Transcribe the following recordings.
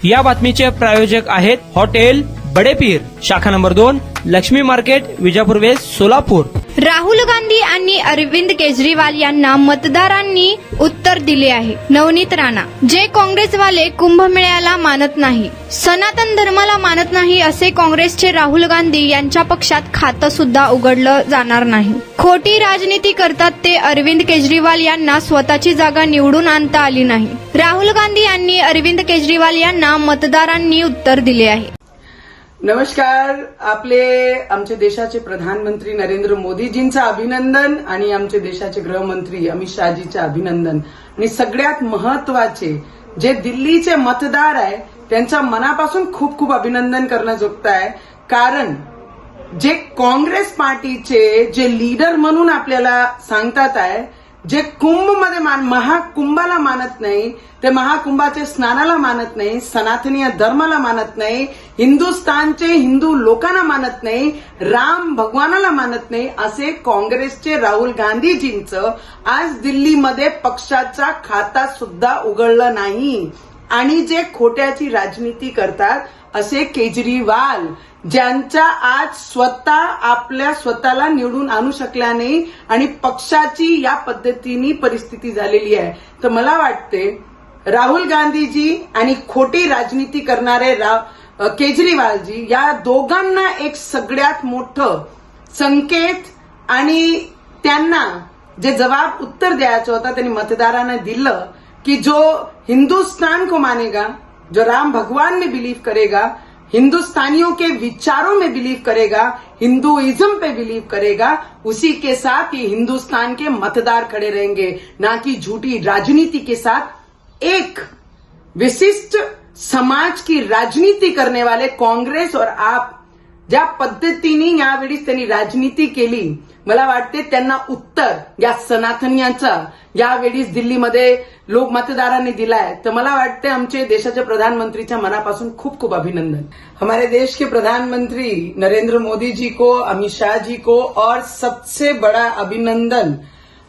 या बातमीचे प्रायोजक आहेत हॉटेल बडेपीर, शाखा number 2, Laxmi market, Vijapur west, Solapur. Rahul Gandhi आणि अरविंद केजरीवाल यांना मतदारांनी उत्तर दिले आहे। नवनीत राणा, जे काँग्रेसवाले कुंभमेळ्याला मानत नाही, सनातन धर्माला मानत नाही, असे काँग्रेसचे राहुल गांधी यांच्या पक्षात खातं सुद्धा उघडलं जाणार नाही। खोटी राजनीती करतात ते अरविंद केजरीवाल यांना स्वतःची जागा निवडून आणता आली नाही। राहुल गांधी यांनी अरविंद केजरीवाल यांना मतदारांनी उत्तर दिले आहे। नमस्कार, आमचे देशाचे प्रधानमंत्री नरेंद्र मोदीजींचं अभिनंदन आणि आमचे देशाचे गृहमंत्री अमित शहाजींचं अभिनंदन आणि सगळ्यात महत्वाचे जे दिल्लीचे मतदार आहे त्यांच्या मनापासून खूप खूप अभिनंदन करण्याजोगतं आहे। कारण जे काँग्रेस पार्टीचे जे लीडर म्हणून आपल्याला सांगतात आहे, जे कुंभमध्ये महाकुंभाला मानत नाही, ते महाकुंभाचे स्नानाला मानत नाही, सनातनीय धर्माला मानत नाही, हिंदुस्थानचे हिंदू लोकांना मानत नाही, राम भगवानाला मानत नाही, असे काँग्रेसचे राहुल गांधीजींचं आज दिल्लीमध्ये पक्षाचा खाता सुद्धा उघडलं नाही। आणि जे खोट्याची राजनीती करतात असे केजरीवाल, ज्यांचा आज स्वतःला निवडून आणू शकला नाही आणि पक्षाची या पद्धतीने परिस्थिती झालेली आहे। तर मला वाटते राहुल गांधीजी आणि खोटी राजनीती करणारे केजरीवालजी या दोघांना एक सगळ्यात मोठं संकेत आणि त्यांना जे जवाब उत्तर द्यायचं होता त्यांनी मतदारांना दिलं कि जो हिंदुस्तान को मानेगा, जो राम भगवान में बिलीव करेगा, हिंदुस्तानियों के विचारों में बिलीव करेगा, हिंदुइज्म पे बिलीव करेगा, उसी के साथ ये हिंदुस्तान के मतदार खड़े रहेंगे, ना कि झूठी राजनीति के साथ। एक विशिष्ट समाज की राजनीति करने वाले काँग्रेस और आप ज्या पद्धतीने यावेळी त्यांनी राजनीती केली, मला वाटते त्यांना उत्तर या सनातनियांचा यावेळी दिल्लीमध्ये लोक मतदारांनी दिलाय। तर मला वाटते आमचे देशाचे प्रधानमंत्रीच्या मनापासून खूप खूप अभिनंदन। हमारे देश के प्रधानमंत्री नरेंद्र मोदी जी को, अमित शाह जी को, और सबसे बड़ा अभिनंदन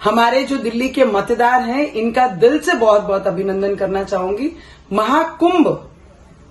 हमारे जो दिल्ली के मतदार हैं, इनका दिल से बहुत बहुत अभिनंदन करना चाहूंगी। महाकुंभ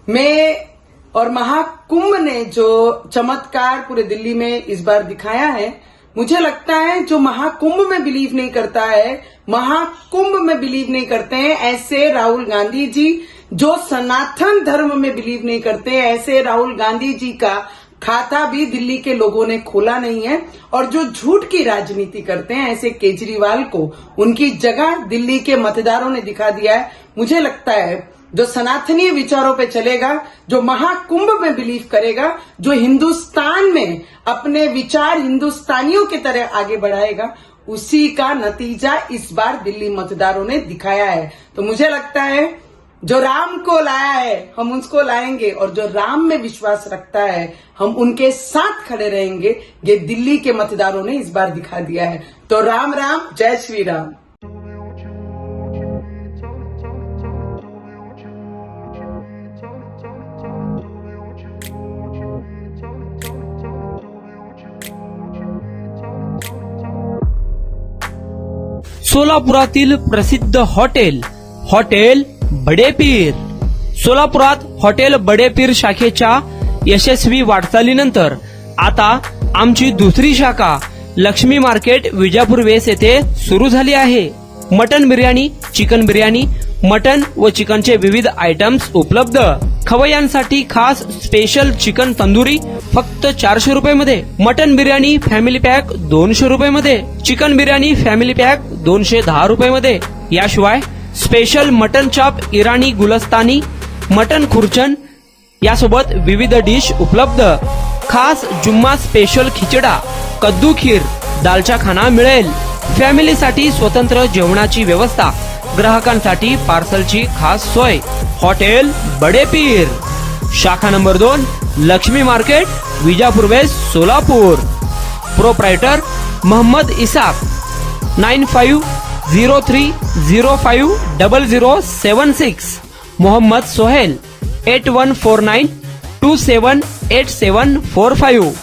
में और महाकुंभ ने जो चमत्कार पूरे दिल्ली में इस बार दिखाया है, मुझे लगता है जो महाकुंभ में बिलीव नहीं करता है, महाकुंभ में बिलीव नहीं करते हैं, ऐसे राहुल गांधी जी जो सनातन धर्म में बिलीव नहीं करते, ऐसे राहुल गांधी जी का खाता भी दिल्ली के लोगों ने खोला नहीं है। और जो झूठ की राजनीति करते हैं, ऐसे केजरीवाल को उनकी जगह दिल्ली के मतदारों ने दिखा दिया है। मुझे लगता है जो सनातनीय विचारों पे चलेगा, जो महाकुंभ में बिलीव करेगा, जो हिंदुस्तान में अपने विचार हिंदुस्तानियों की तरह आगे बढ़ाएगा, उसी का नतीजा इस बार दिल्ली मतदारों ने दिखाया है। तो मुझे लगता है जो राम को लाया है हम उसको लाएंगे, और जो राम में विश्वास रखता है हम उनके साथ खड़े रहेंगे। ये दिल्ली के मतदारों ने इस बार दिखा दिया है। तो राम राम, जय श्री राम। सोलापुरातील प्रसिद्ध हॉटेल बडेपीर। सोलापुरात हॉटेल बडेपीर शाखेच्या यशस्वी वाटचालीनंतर आता आमची दुसरी शाखा लक्ष्मी मार्केट, विजापूर वेस्ट येथे सुरू झाली आहे। Mutton biryani, chicken biryani, mutton व चिकनचे विविध आयटम्स उपलब्ध। खवय्यांसाठी खास स्पेशल चिकन तंदुरी फक्त 400 रुपये मध्ये, मटन बिर्याणी फॅमिली पॅक 200 रुपये मध्ये, चिकन बिर्याणी फॅमिली पॅक 210 रुपये मध्ये। याशिवाय स्पेशल मटन चॉप, इराणी गुलस्तानी, मटन खुर्चन यासोबत विविध डिश उपलब्ध। खास जुम्मा स्पेशल खिचडा, कद्दू खीर, दालचा खाना मिळेल। फॅमिलीसाठी स्वतंत्र जेवणाची व्यवस्था, ग्राहकांसाठी पार्सलची खास सोय। हॉटेल बडेपीर, शाखा number 2, Laxmi market, Vijapur west, Solapur. Proprietor Mohammed Isaq, 9503050076। Mohammed Sohel, 8149278745।